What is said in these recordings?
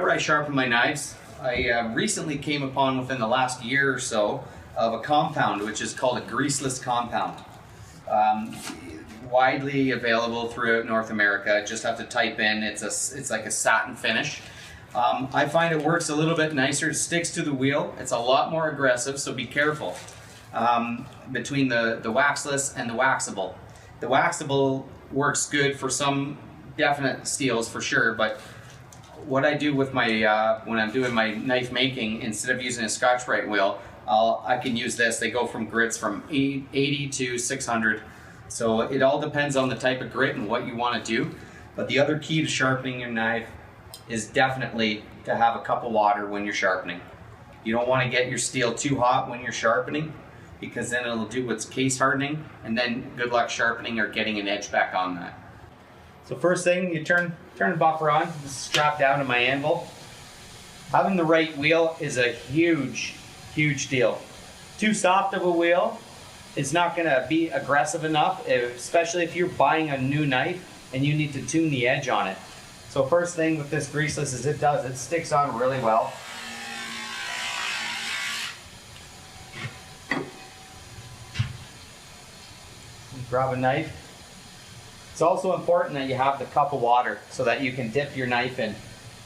whenever I sharpen my knives, I recently came upon within the last year or so of a compound which is called a greaseless compound. Widely available throughout North America. Just have to type in, it's like a satin finish. I find it works a little bit nicer, it sticks to the wheel, it's a lot more aggressive, so be careful between the waxless and the waxable. The waxable works good for some definite steels for sure, but what I do with my, when I'm doing my knife making, instead of using a Scotch-Brite wheel, I can use this. They go from grits from 80 to 600. So it all depends on the type of grit and what you want to do. But the other key to sharpening your knife is definitely to have a cup of water when you're sharpening. You don't want to get your steel too hot when you're sharpening, because then it'll do what's case hardening, and then good luck sharpening or getting an edge back on that. So first thing, you turn the buffer on. This is strapped down to my anvil. Having the right wheel is a huge deal. Too soft of a wheel is not going to be aggressive enough, especially if you're buying a new knife and you need to tune the edge on it. So first thing with this greaseless is it sticks on really well. Grab a knife. It's also important that you have the cup of water so that you can dip your knife in.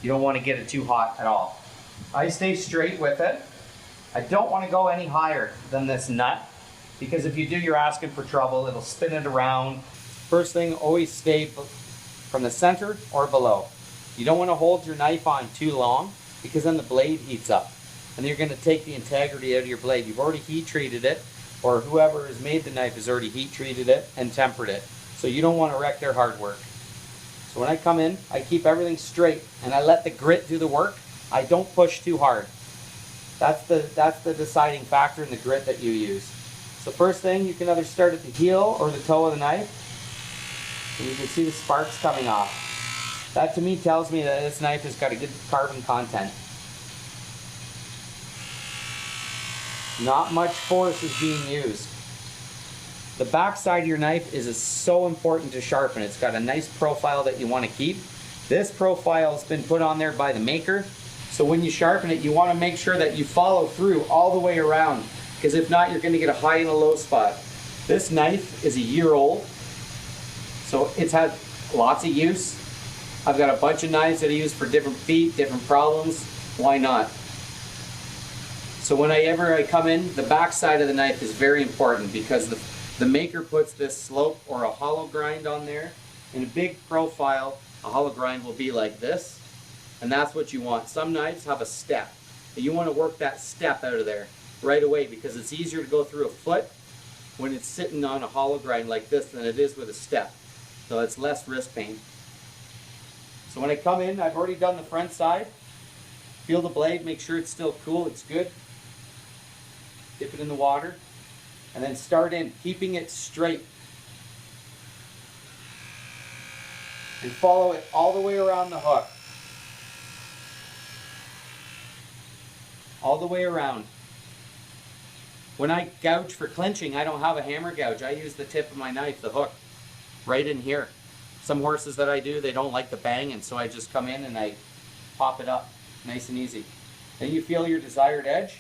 You don't want to get it too hot at all. I stay straight with it. I don't want to go any higher than this nut, because if you do, you're asking for trouble. It'll spin it around. First thing, always stay from the center or below. You don't want to hold your knife on too long, because then the blade heats up and you're going to take the integrity out of your blade. You've already heat treated it, or whoever has made the knife has already heat treated it and tempered it. So you don't want to wreck their hard work. So when I come in, I keep everything straight and I let the grit do the work. I don't push too hard. That's the deciding factor in the grit that you use. So first thing, you can either start at the heel or the toe of the knife. And you can see the sparks coming off. That to me tells me that this knife has got a good carbon content. Not much force is being used. The back side of your knife is so important to sharpen. It's got a nice profile that you want to keep. This profile has been put on there by the maker. So when you sharpen it, you want to make sure that you follow through all the way around, because if not, you're going to get a high and a low spot. This knife is a year old, so it's had lots of use. I've got a bunch of knives that I use for different feet, different problems. Why not? So whenever I come in, the back side of the knife is very important, because the maker puts this slope or a hollow grind on there. In a big profile, a hollow grind will be like this, and that's what you want. Some knives have a step, and you want to work that step out of there right away, because it's easier to go through a foot when it's sitting on a hollow grind like this than it is with a step. So it's less wrist pain. So when I come in, I've already done the front side. Feel the blade, make sure it's still cool, it's good. Dip it in the water. And then start in, keeping it straight. And follow it all the way around the hook. All the way around. When I gouge for clinching, I don't have a hammer gouge. I use the tip of my knife, the hook, right in here. Some horses that I do, they don't like the bang, and so I just come in and I pop it up, nice and easy. Then you feel your desired edge.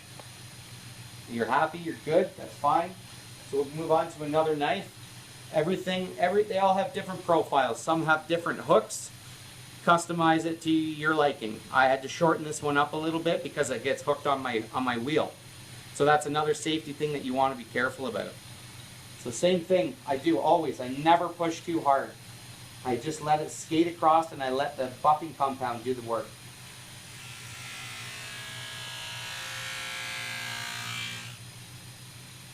You're happy, you're good, that's fine. So we'll move on to another knife. They all have different profiles. Some have different hooks. Customize it to your liking. I had to shorten this one up a little bit because it gets hooked on my wheel. So that's another safety thing that you want to be careful about. So same thing I do always. I never push too hard. I just let it skate across and I let the buffing compound do the work.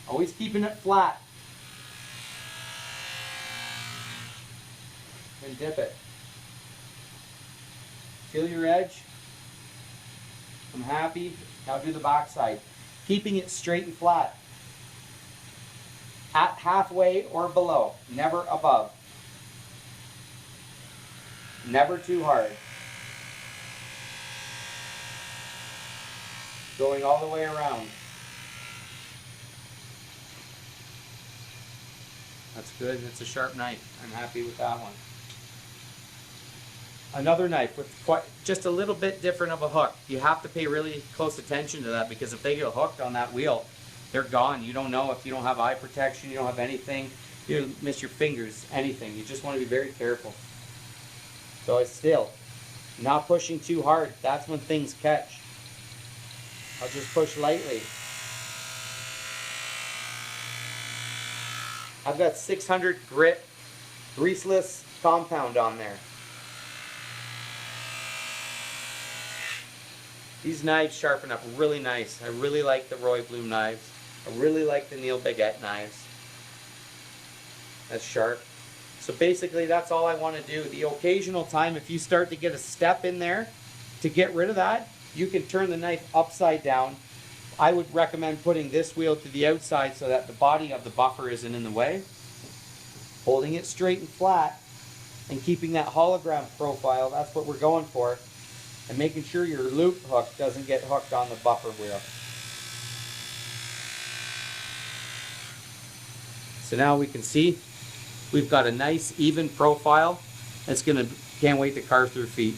Always keeping it flat. And dip it. Feel your edge. I'm happy. Now do the back side. Keeping it straight and flat. At halfway or below. Never above. Never too hard. Going all the way around. That's good. It's a sharp knife. I'm happy with that one. another knife with just a little bit different of a hook. You have to pay really close attention to that, because if they get hooked on that wheel, they're gone. You don't know if you don't have eye protection, you don't have anything, you miss your fingers, anything. You just want to be very careful. So it's still not pushing too hard. That's when things catch. I'll just push lightly. I've got 600 grit greaseless compound on there. These knives sharpen up really nice. I really like the Roy Bloom knives. I really like the Neil Baguette knives. That's sharp. So basically that's all I want to do. The occasional time, if you start to get a step in there, to get rid of that, you can turn the knife upside down. I would recommend putting this wheel to the outside so that the body of the buffer isn't in the way. Holding it straight and flat and keeping that hologram profile, that's what we're going for. And making sure your loop hook doesn't get hooked on the buffer wheel. So now we can see we've got a nice even profile. It's gonna, can't wait to carve through feet.